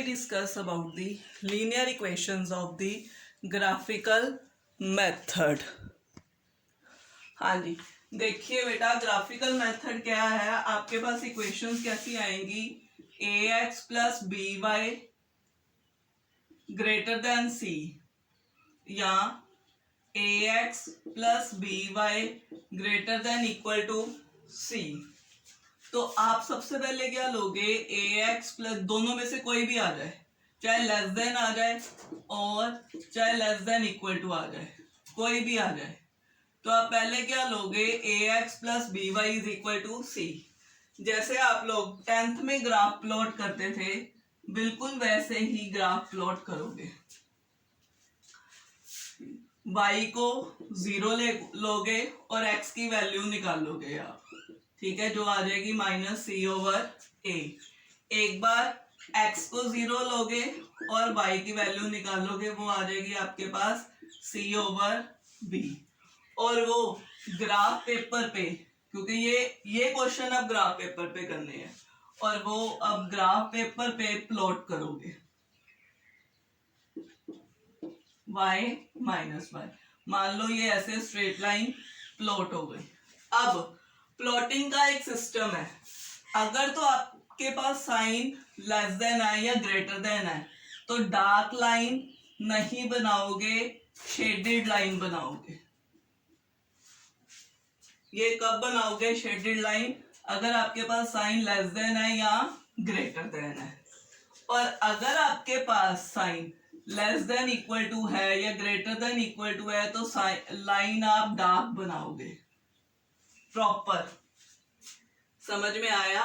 we discuss about the linear equations of the graphical method. हाँ जी, देखिए बेटा graphical method क्या है. आपके पास इक्वेशंस कैसी आएंगी. ax plus b y greater than c या ax plus b y greater than equal to c. तो आप सबसे पहले क्या लोगे. ax प्लस दोनों में से कोई भी आ जाए, चाहे लेस देन आ जाए और चाहे लेस देन इक्वल टू आ जाए, कोई भी आ जाए. तो आप पहले क्या लोगे. ax plus b y is equal to c. जैसे आप लोग 10th में ग्राफ प्लॉट करते थे, बिल्कुल वैसे ही ग्राफ प्लॉट करोगे. y को 0 लोगे और x की वैल्यू निकालोगे आप. ठीक है, जो आ जाएगी -c/a. एक बार x को 0 लोगे और y की वैल्यू निकालोगे, वो आ जाएगी आपके पास c/b. और वो ग्राफ पेपर पे, क्योंकि ये क्वेश्चन अब ग्राफ पेपर पे करने हैं, और वो अब ग्राफ पेपर पे प्लॉट करोगे y माइनस y. मान लो ये ऐसे स्ट्रेट लाइन प्लॉट हो गई. अब प्लॉटिंग का एक सिस्टम है. अगर तो आपके पास साइन लेस देन है या ग्रेटर देन है, तो डार्क लाइन नहीं बनाओगे, शेडेड लाइन बनाओगे. ये कब बनाओगे शेडेड लाइन. अगर आपके पास साइन लेस देन है या ग्रेटर देन है. और अगर आपके पास sign less than equal to है या ग्रेटर देन इक्वल टू है, तो लाइन आप डार्क बनाओगे प्रॉपर. समझ में आया.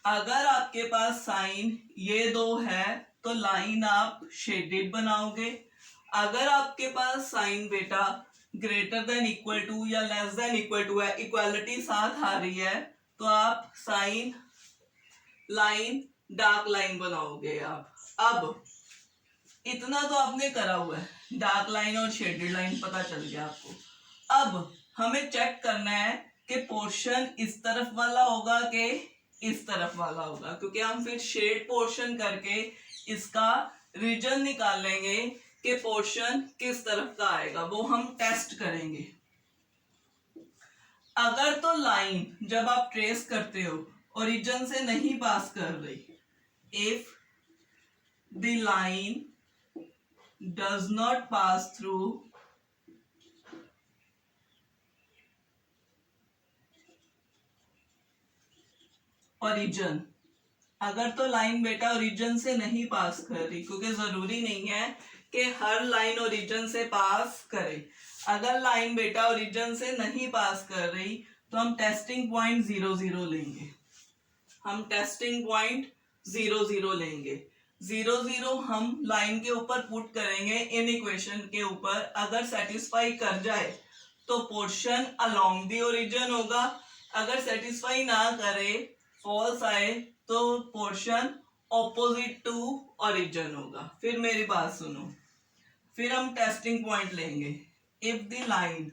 अगर आपके पास साइन ये दो है, तो लाइन आप शेडेड बनाओगे. अगर आपके पास साइन बेटा ग्रेटर देन इक्वल टू या लेस देन इक्वल टू है, इक्वालिटी साथ आ रही है, तो आप साइन लाइन डार्क लाइन बनाओगे आप. अब इतना तो आपने करा हुआ है, डार्क लाइन और शेडेड लाइन पता चल गया आपको. अब हमें चेक करना है कि पोर्शन इस तरफ वाला होगा कि इस तरफ वाला होगा, क्योंकि हम फिर शेड पोर्शन करके इसका रीजन निकालेंगे कि पोर्शन किस तरफ का आएगा. वो हम टेस्ट करेंगे. अगर तो लाइन जब आप ट्रेस करते हो ओरिजिन से नहीं पास कर रही, if the line does not pass through origin. अगर तो लाइन बेटा ओरिजिन से नहीं पास कर रही, क्योंकि जरूरी नहीं है कि हर लाइन ओरिजिन से पास करे. अगर लाइन बेटा ओरिजिन से नहीं पास कर रही, तो हम टेस्टिंग पॉइंट 0 0 लेंगे. हम टेस्टिंग पॉइंट 0 0 लेंगे. 0 0 हम लाइन के ऊपर पुट करेंगे इन इक्वेशन के ऊपर. अगर सेटिस्फाई कर जाए तो पोर्शन अलोंग दी ओरिजिन होगा. अगर सेटिस्फाई ना करे, फॉल्स आए, तो पोर्शन ऑपोजिट टू ओरिजिन होगा. फिर मेरी बात सुनो. फिर हम टेस्टिंग पॉइंट लेंगे. इफ द लाइन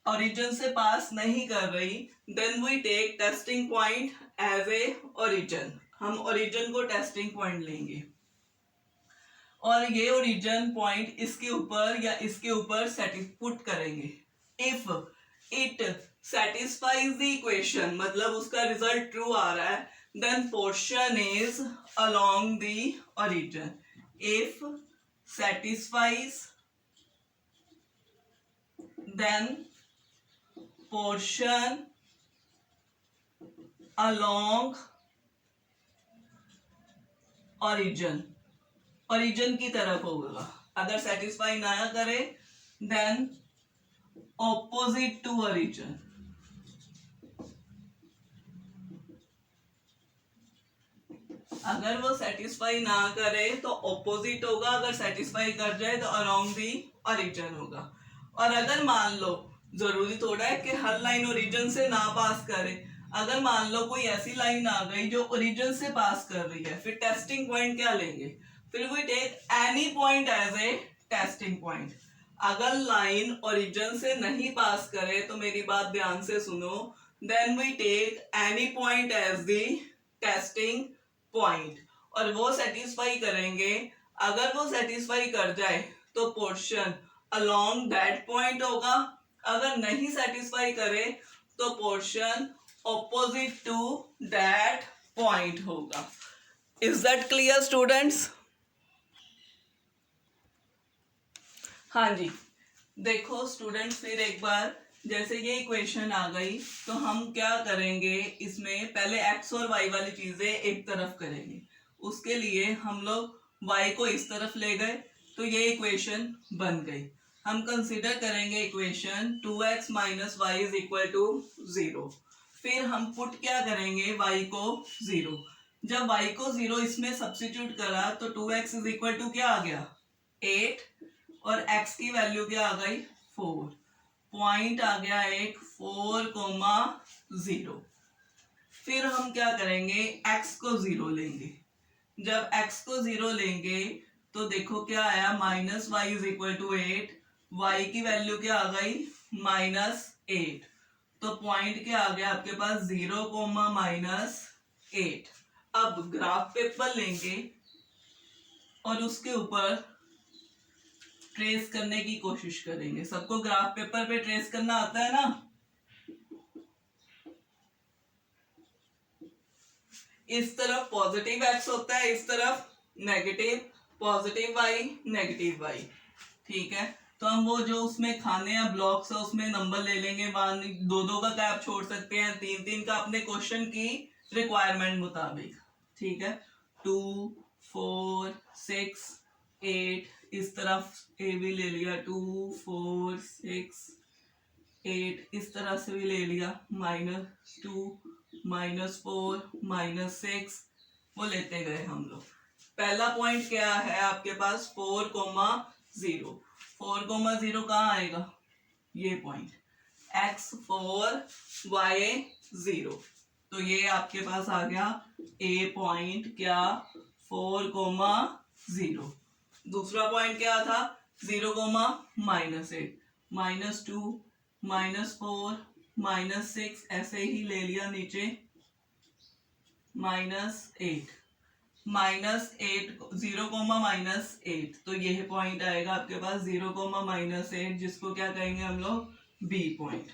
ओरिजिन से पास नहीं कर रही, then we take testing point as a origin. हम ओरिजिन को टेस्टिंग पॉइंट लेंगे और ये ओरिजिन पॉइंट इसके ऊपर या इसके ऊपर पुट करेंगे. If it satisfies the equation, मतलब उसका रिजल्ट ट्रू आ रहा है, then portion is along the origin. If satisfies, then portion along origin, origin की तरफ होगा. अगर सेटिस्फाई ना करे, देन ऑपोजिट टू ओरिजिन. अगर वो सेटिस्फाई ना करे तो ऑपोजिट होगा. अगर सेटिस्फाई कर जाए तो अलोंग दी ओरिजिन होगा. और अगर मान लो, जरूरी थोड़ा है कि हर लाइन ओरिजिन से ना पास करे. अगर मान लो कोई ऐसी लाइन आ गई जो ओरिजिन से पास कर रही है, फिर टेस्टिंग पॉइंट क्या लेंगे. फिर we take any point as a testing point. अगर लाइन ओरिजिन से नहीं पास करे, तो मेरी बात ध्यान से सुनो, then we take any point as the testing point. और वो सेटिस्फाई करेंगे, अगर वो सेटिस्फाई कर जाए तो पोर्शन अलोंग दैट पॉइंट होगा, अगर नहीं सेटिस्फाई करे तो portion opposite to that point होगा। Is that clear students? हाँ जी, देखो स्टूडेंट्स, फिर एक बार जैसे ये इक्वेशन आ गई तो हम क्या करेंगे, इसमें पहले x और y वाली चीजें एक तरफ करेंगे। उसके लिए हम लोग y को इस तरफ ले गए तो ये इक्वेशन बन गई। हम कंसीडर करेंगे equation 2x minus y is equal to 0। फिर हम पुट क्या करेंगे, y को 0। जब y को 0 इसमें सब्स्टिट्यूट करा तो 2x इज इक्वल टू क्या आ गया, 8, और x की वैल्यू क्या आ गई, 4। पॉइंट आ गया एक 4,0। फिर हम क्या करेंगे, x को 0 लेंगे। जब x को 0 लेंगे तो देखो क्या आया, minus y is equal to 8, y की वैल्यू क्या आ गई, -8। तो पॉइंट क्या आ गया आपके पास, 0, -8। अब ग्राफ पेपर लेंगे और उसके ऊपर ट्रेस करने की कोशिश करेंगे। सबको ग्राफ पेपर पे ट्रेस करना आता है ना? इस तरफ पॉजिटिव x होता है, इस तरफ negative, positive y negative y। ठीक है, तो हम वो जो उसमें खाने या ब्लॉक्स है उसमें नंबर ले लेंगे, 1, 2 का आप छोड़ सकते हैं, 3 का अपने क्वेश्चन की रिक्वायरमेंट मुताबिक। ठीक है, 2, 4, 6, 8, इस तरफ ए भी ले लिया, 2, 4, 6, 8, इस तरह से भी ले लिया, -2, -4, -6, वो लेते गए हम लोग। पहला पॉइंट क्या है आपके पास, 4,0। 4,0 कहाँ आएगा, ये पॉइंट, x4 y0। तो ये आपके पास आ गया ए पॉइंट, क्या, 4,0। दूसरा पॉइंट क्या था, 0, -8, -2, -4, -6, ऐसे ही ले लिया नीचे, -8, -8, 0, -8। तो यह पॉइंट आएगा आपके पास 0, -8, जिसको क्या कहेंगे हम लोग, बी पॉइंट।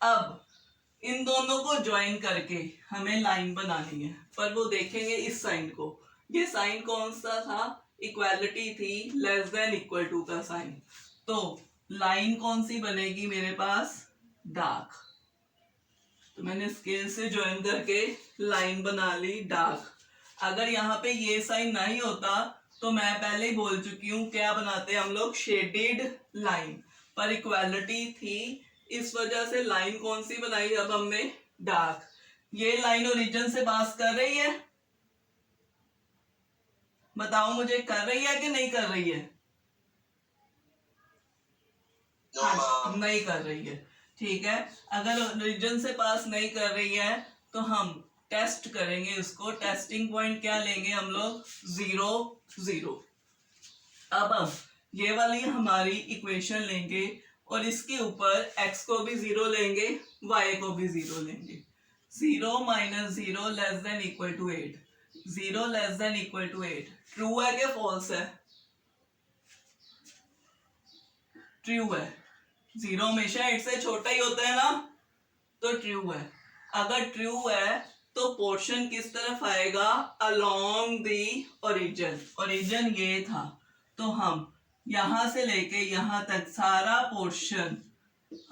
अब इन दोनों को ज्वाइन करके हमें लाइन बनानी है, पर वो देखेंगे इस साइन को। ये साइन कौन सा था, इक्वालिटी थी, लेस देन इक्वल टू का साइन। तो लाइन कौन सी बनेगी मेरे पास, डार्क। तो मैंने स्केल से ज्वाइन करके लाइन बना ली डार्क। अगर यहाँ पे ये साइन नहीं होता तो मैं पहले ही बोल चुकी हूँ क्या बनाते हम लोग, शेडेड लाइन, पर इक्वालिटी थी इस वजह से लाइन कौन सी बनाई अब हमने, डार्क। ये लाइन ओरिजिन से पास कर रही है, बताओ मुझे, कर रही है कि नहीं कर रही है? नहीं कर रही है। ठीक है, अगर ओरिजिन से पास नहीं कर रही है तो हम टेस्ट करेंगे इसको। टेस्टिंग पॉइंट क्या लेंगे हम लोग, 0, 0। अब हम ये वाली हमारी इक्वेशन लेंगे और इसके ऊपर x को भी 0 लेंगे, y को भी 0 लेंगे। 0 - 0 less than equal to 8, 0 less than equal to 8। True है क्या फॉल्स है? ट्रू है। 0 हमेशा 8 से छोटा ही होता है ना, तो ट्रू है। अगर ट्रू है तो पोर्शन किस तरफ आएगा, अलोंग दी ओरिजिन। ओरिजिन ये था, तो हम यहां से लेके यहां तक सारा पोर्शन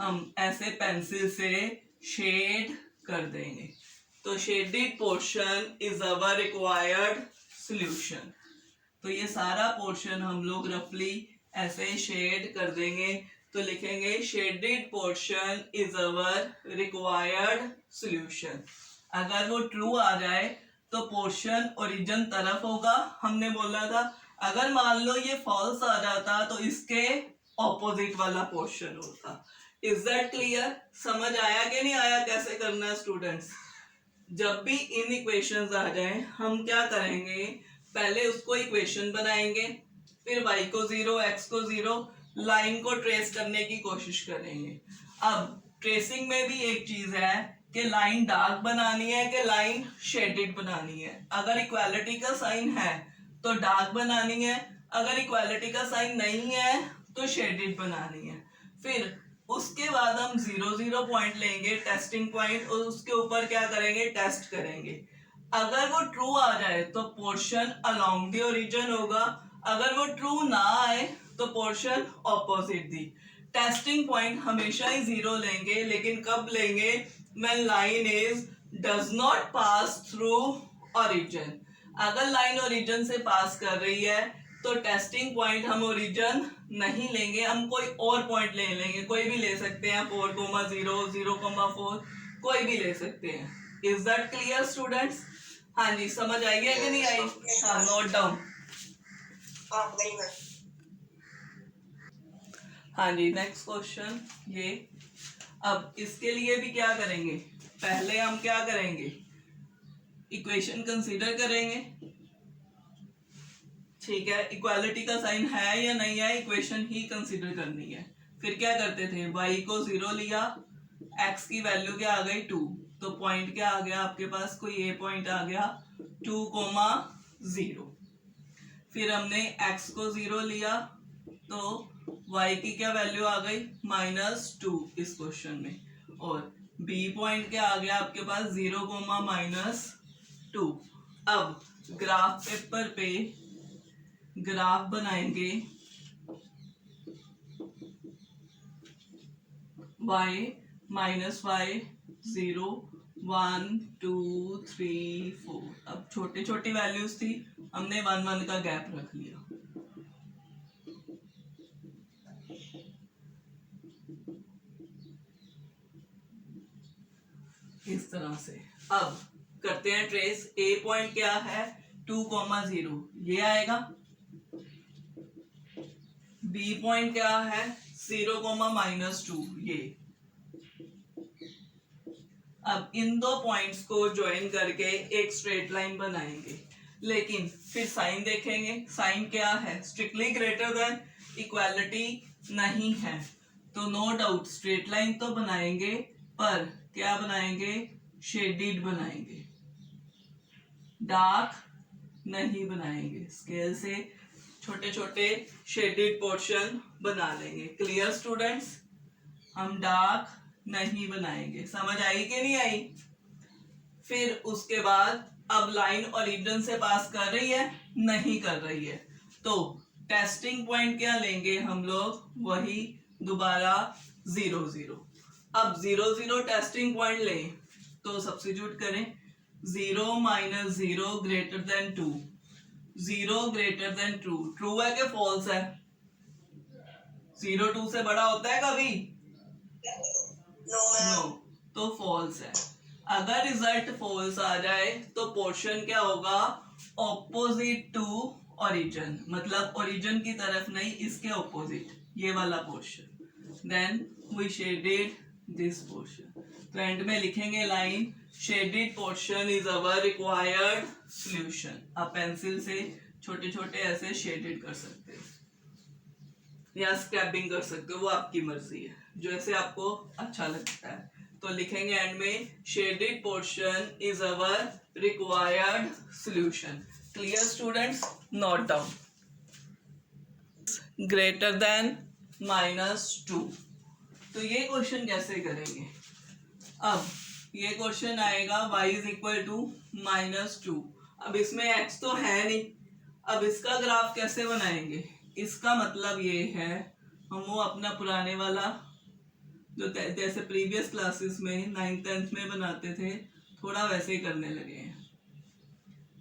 हम ऐसे पेंसिल से शेड कर देंगे। तो shaded portion is our required solution. तो ये सारा पोर्शन हम लोग रफली ऐसे शेड कर देंगे। तो लिखेंगे shaded portion is our required solution. अगर वो ट्रू आ जाए तो पोर्शन ओरिजिन तरफ होगा, हमने बोला था। अगर मान लो ये फॉल्स आ जाता तो इसके ऑपोजिट वाला पोर्शन होता। Is that clear? समझ आया कि नहीं आया कैसे करना है स्टूडेंट्स? जब भी इन इक्वेशंस आ जाए हम क्या करेंगे, पहले उसको इक्वेशन बनाएंगे, फिर y को 0, x को 0, लाइन को ट्रेस करने की कोशिश करेंगे। अब ट्रेसिंग में भी एक चीज है कि लाइन डार्क बनानी है कि लाइन शेडेड बनानी है। अगर इक्वालिटी का साइन है तो डार्क बनानी है, अगर इक्वालिटी का साइन नहीं है तो शेडेड बनानी है। फिर उसके बाद हम 0 0 पॉइंट लेंगे, टेस्टिंग पॉइंट, और उसके ऊपर क्या करेंगे, टेस्ट करेंगे। अगर वो ट्रू आ जाए तो पोर्शन अलोंग द ओरिजिन होगा, अगर वो ट्रू ना आए तो पोर्शन ऑपोजिट दी। टेस्टिंग पॉइंट हमेशा ही 0 लेंगे, लेकिन कब लेंगे, when line is does not pass through origin। अगर लाइन ओरिजिन से पास कर रही है तो टेस्टिंग पॉइंट हम ओरिजिन नहीं लेंगे, हम कोई और पॉइंट ले लेंगे, कोई भी ले सकते हैं, 4,0 0,4, कोई भी ले सकते हैं। Is that clear students? हाँ जी, समझ आई है कि नहीं आई? हाँ, नोट डाउन। हाँ जी, नेक्स्ट क्वेश्चन ये। अब इसके लिए भी क्या करेंगे, पहले हम क्या करेंगे, इक्वेशन कंसीडर करेंगे। ठीक है, इक्वालिटी का साइन है या नहीं है, इक्वेशन ही कंसीडर करनी है। फिर क्या करते थे, y को 0 लिया, x की वैल्यू क्या आ गई 2, तो पॉइंट क्या आ गया आपके पास, कोई ए पॉइंट आ गया 2,0। फिर हमने x को 0 लिया तो y की क्या वैल्यू आ गई -2 इस क्वेश्चन में, और b पॉइंट क्या आ गया आपके पास 0, -2। अब ग्राफ पेपर पे ग्राफ बनाएंगे, y -y 0 1 2 3 4। अब छोटी छोटी वैल्यूज थी, हमने 1 1 का गैप रख लिया। इस तरह से अब करते हैं ट्रेस। a पॉइंट क्या है 2,0, ये आएगा। b पॉइंट क्या है 0, -2, ये। अब इन दो पॉइंट्स को ज्वाइन करके एक स्ट्रेट लाइन बनाएंगे, लेकिन फिर साइन देखेंगे, साइन क्या है, स्ट्रिक्टली ग्रेटर देन, इक्वालिटी नहीं है, तो नो डाउट स्ट्रेट लाइन तो बनाएंगे, पर क्या बनाएंगे, शेडिड बनाएंगे, डार्क नहीं बनाएंगे। स्केल से छोटे छोटे शेडिड पोर्शन बना लेंगे। Clear students? हम डार्क नहीं बनाएंगे। समझ आई कि नहीं आई? फिर उसके बाद अब लाइन ओरिजिन से पास कर रही है, नहीं कर रही है, तो टेस्टिंग पॉइंट क्या लेंगे हम लोग, वही दोबारा 0 0। अब 0 0 टेस्टिंग पॉइंट लें तो सब्स्टिट्यूट करें, 0 - 0 greater than 2, 0 greater than 2, true है कि फॉल्स है? 0 2 से बड़ा होता है कभी? नो, तो फॉल्स है। अगर रिजल्ट फॉल्स आ जाए तो पोर्शन क्या होगा, ऑपोजिट टू ओरिजिन, मतलब ओरिजिन की तरफ नहीं, इसके ऑपोजिट, ये वाला portion. Then we shaded this portion. तो एंड में लिखेंगे line, shaded portion is our required solution. आप पेंसिल से छोटे छोटे ऐसे शेडेड कर सकते हैं या स्क्रैपिंग कर सकते हो, वो आपकी मर्जी है, जो ऐसे आपको अच्छा लगता है। तो लिखेंगे एंड में, shaded portion is our required solution. Clear students? Note down. Greater than -2। तो ये क्वेश्चन कैसे करेंगे, अब ये क्वेश्चन आएगा y इज इक्वल टू -2। अब इसमें x तो है नहीं, अब इसका ग्राफ कैसे बनाएंगे, इसका मतलब ये है, हम वो अपना पुराने वाला जो जैसे प्रीवियस क्लासेस में 9th 10th में बनाते थे, थोड़ा वैसे ही करने लगे हैं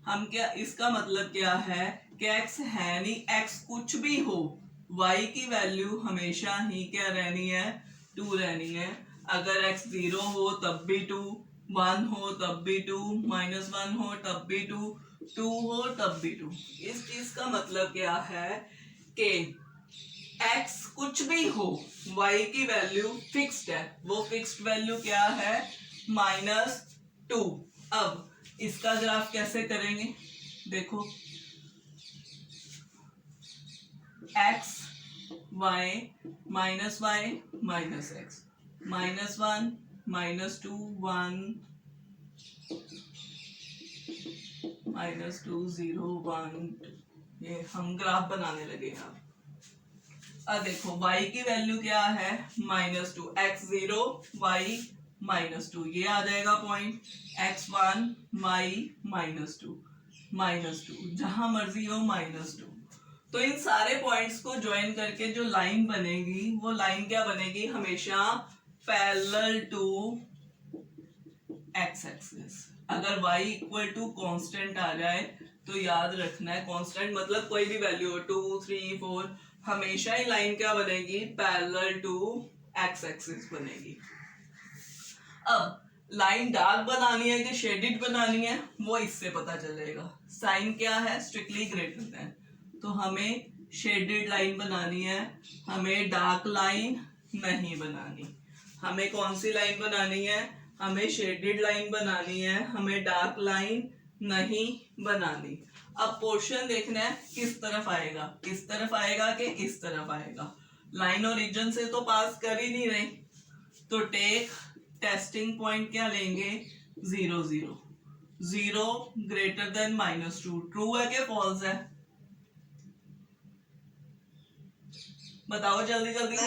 हम। क्या इसका मतलब क्या है कि x है नहीं, x कुछ भी हो, y की वैल्यू हमेशा ही क्या रहनी है, 2 रहनी है। अगर x 0 हो तब भी 2, 1 हो तब भी 2, -1 हो तब भी 2, 2 हो तब भी 2। इस चीज का मतलब क्या है कि x कुछ भी हो, y की वैल्यू फिक्स्ड है, वो फिक्स्ड वैल्यू क्या है, -2। अब इसका ग्राफ कैसे करेंगे, देखो, x y -y -x, -1 -2 1 -2 0 1 ये हम ग्राफ बनाने लगे हैं। अब देखो y की वैल्यू क्या है -2, x0 y -2 ये आ जाएगा पॉइंट, x1 y -2 जहां मर्जी हो -2। तो इन सारे पॉइंट्स को ज्वाइन करके जो लाइन बनेगी वो लाइन क्या बनेगी, हमेशा पैरेलल टू एक्स एक्सिस। अगर y इक्वल टू कांस्टेंट आ जाए तो याद रखना है, कांस्टेंट मतलब कोई भी वैल्यू हो 2 3 4, हमेशा ही लाइन क्या बनेगी, पैरेलल टू एक्स एक्सिस बनेगी। अब लाइन डार्क बनानी है कि शेडेड बनानी है वो इससे पता चलेगा। साइन क्या है, स्ट्रिक्टली ग्रेटर देन, तो हमें शेडेड लाइन बनानी है, हमें डार्क लाइन नहीं बनानी। हमें कौन सी लाइन बनानी है, हमें शेडेड लाइन बनानी है, हमें डार्क लाइन नहीं बनानी। अब पोर्शन देखना है किस तरफ आएगा, इस तरफ आएगा कि इस तरफ आएगा। लाइन ओरिजिन से तो पास कर ही नहीं रही, तो टेक टेस्टिंग पॉइंट क्या लेंगे, 0 0 0 ग्रेटर देन -2। ट्रू है कि फॉल्स है, बताओ जल्दी जल्दी।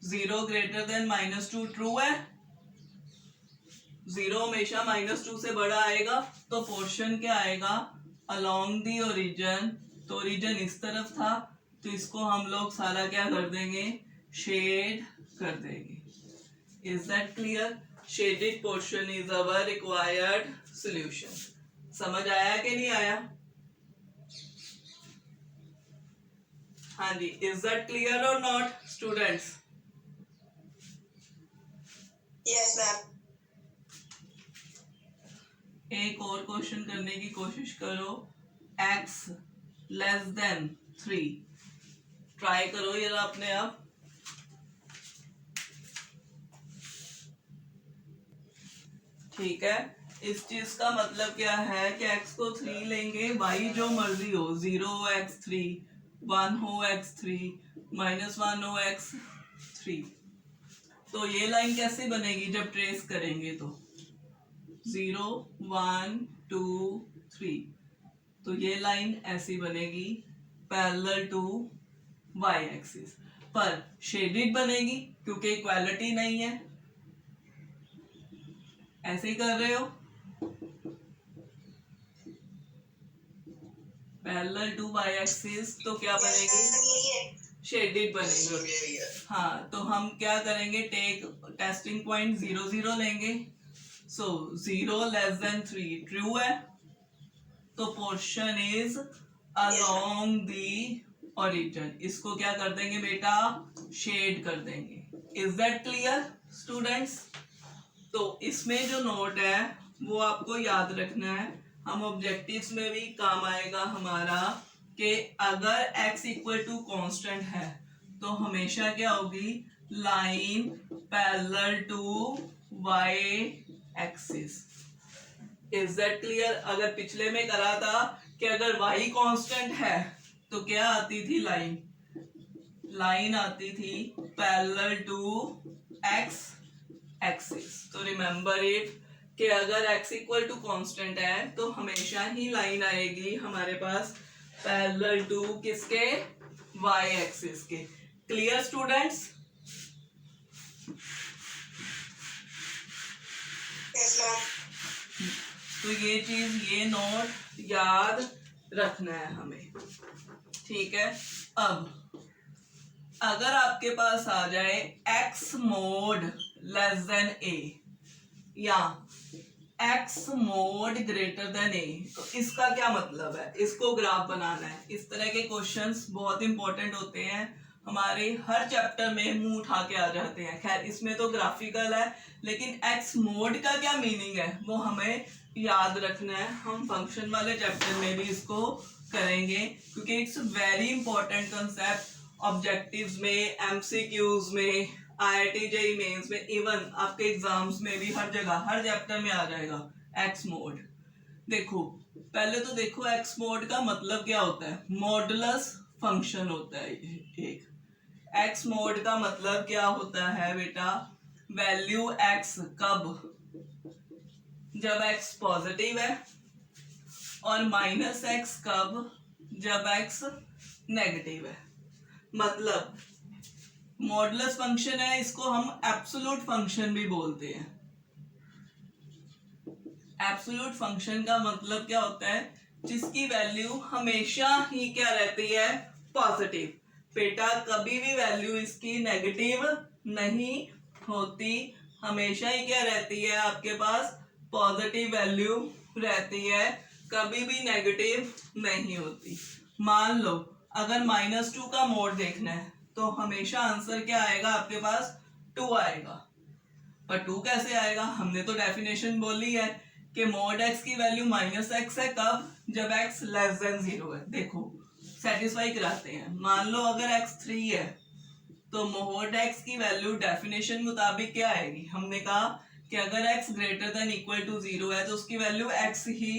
0 ग्रेटर देन -2 ट्रू है, 0 हमेशा -2 से बड़ा आएगा, तो पोर्शन क्या आएगा, अलोंग दी ओरिजिन। तो ओरिजिन इस तरफ था, तो इसको हम लोग सारा क्या कर देंगे, शेड कर देंगे। Is that clear? Shaded portion is our required solution. समझ आया कि नहीं आया? हाँ जी, इज दैट क्लियर और नॉट स्टूडेंट्स? Yes ma'am. एक और क्वेश्चन करने की कोशिश करो, x लेस देन 3, ट्राई करो ये अपने आप। ठीक है, इस चीज का मतलब क्या है कि x को 3 लेंगे, y जो मर्जी हो, 0 हो x3, 1 हो x3, -1 हो x3। तो ये लाइन कैसे बनेगी जब ट्रेस करेंगे, तो 0 1 2 3, तो ये लाइन ऐसी बनेगी पैरेलल टू y एक्सिस, पर शेडेड बनेगी क्योंकि इक्वालिटी नहीं है। ऐसे ही कर रहे हो, पैरेलल टू y एक्सिस, तो क्या बनेगी, शेडेड बनेगी। हाँ, तो हम क्या करेंगे, टेक टेस्टिंग पॉइंट 0 0 लेंगे। सो 0 लेस देन 3 ट्रू है, तो portion is along the origin. इसको क्या कर देंगे बेटा, शेड कर देंगे। Is that clear students? तो इसमें जो नोट है वो आपको याद रखना है, हम ऑब्जेक्टिव्स में भी काम आएगा हमारा, कि अगर x इक्वल टू कॉन्स्टेंट है तो हमेशा क्या होगी, line parallel to y axis. Is that clear? अगर पिछले में करा था कि अगर y कांस्टेंट है तो क्या आती थी, लाइन आती थी पैरेलल टू x एक्सिस। तो रिमेंबर इट कि अगर x इक्वल टू कांस्टेंट है तो हमेशा ही लाइन आएगी हमारे पास पैरेलल टू किसके, y एक्सिस के। Clear students? तो ये चीज, ये नोट याद रखना है हमें, ठीक है। अब अगर आपके पास आ जाए x mode less than a या x mode greater than a, तो इसका क्या मतलब है, इसको ग्राफ बनाना है। इस तरह के क्वेश्चंस बहुत इंपॉर्टेंट होते हैं, हमारे हर चैप्टर में मुंह उठा के आ जाते हैं। खैर इसमें तो ग्राफिकल है, लेकिन x मोड का क्या मीनिंग है वो हमें याद रखना है। हम फंक्शन वाले चैप्टर में भी इसको करेंगे, क्योंकि it's very important concept. Objectives में, एमसीक्यूज में, IIT JEE मेंस में, इवन आपके एग्जाम्स में भी, हर जगह हर चैप्टर में आ जाएगा एक्स मोड। देखो पहले तो देखो एक्स मोड का मतलब क्या होता है, मॉडुलस फंक्शन होता है एक। एक्स मोड का मतलब क्या होता है बेटा, वैल्यू x कब, जब x पॉजिटिव है, और माइनस x कब, जब x नेगेटिव है। मतलब मॉडुलस फंक्शन है, इसको हम एब्सोल्यूट फंक्शन भी बोलते हैं। एब्सोल्यूट फंक्शन का मतलब क्या होता है, जिसकी वैल्यू हमेशा ही क्या रहती है, पॉजिटिव। बेटा कभी भी वैल्यू इसकी नेगेटिव नहीं होती, हमेशा ही क्या रहती है आपके पास, पॉजिटिव वैल्यू रहती है, कभी भी नेगेटिव नहीं होती। मान लो अगर -2 का मोड देखना है तो हमेशा आंसर क्या आएगा आपके पास, 2 आएगा। पर 2 कैसे आएगा, हमने तो डेफिनेशन बोली है कि मोड x की वैल्यू -x है, कब, जब x लेस देन 0 है। देखो सेटिस्फाई कराते हैं। मान लो अगर x 3 है तो मोड x की वैल्यू डेफिनेशन मुताबिक क्या आएगी, हमने कहा कि अगर x greater than equal to 0 है तो उसकी वैल्यू x ही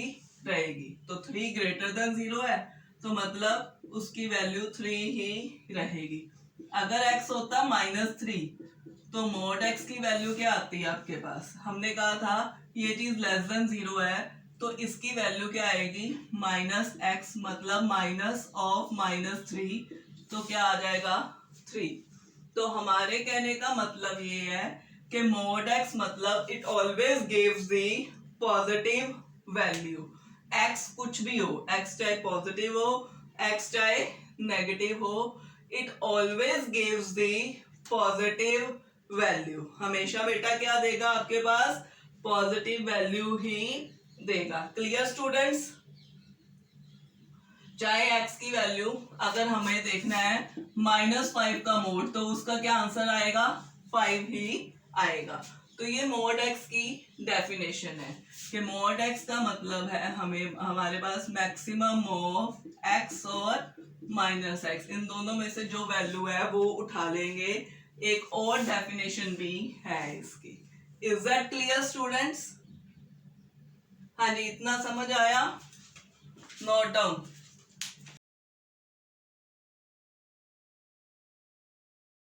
रहेगी। तो 3 ग्रेटर देन 0 है तो मतलब उसकी वैल्यू 3 ही रहेगी। अगर x होता -3 तो मोड x की वैल्यू क्या आती है आपके पास, हमने कहा था ये चीज लेस देन 0 है तो इसकी वैल्यू क्या आएगी, -x, मतलब माइनस ऑफ -3, तो क्या आ जाएगा, 3। तो हमारे कहने का मतलब ये है कि मोड x मतलब it always gives the positive value. x कुछ भी हो, x चाहे पॉजिटिव हो, x चाहे नेगेटिव हो, it always gives the positive value. हमेशा बेटा क्या देगा आपके पास, पॉजिटिव वैल्यू ही देगा। Clear students? चाहे x की वैल्यू अगर हमें देखना है -5 का मोड तो उसका क्या आंसर आएगा, 5 ही आएगा। तो ये मोड x की डेफिनेशन है कि मोड x का मतलब है हमें हमारे पास मैक्सिमम ऑफ x और -x, इन दोनों में से जो वैल्यू है वो उठा लेंगे। एक और डेफिनेशन भी है इसकी। Is that clear students? हाँ जी, इतना समझ आया? Note down.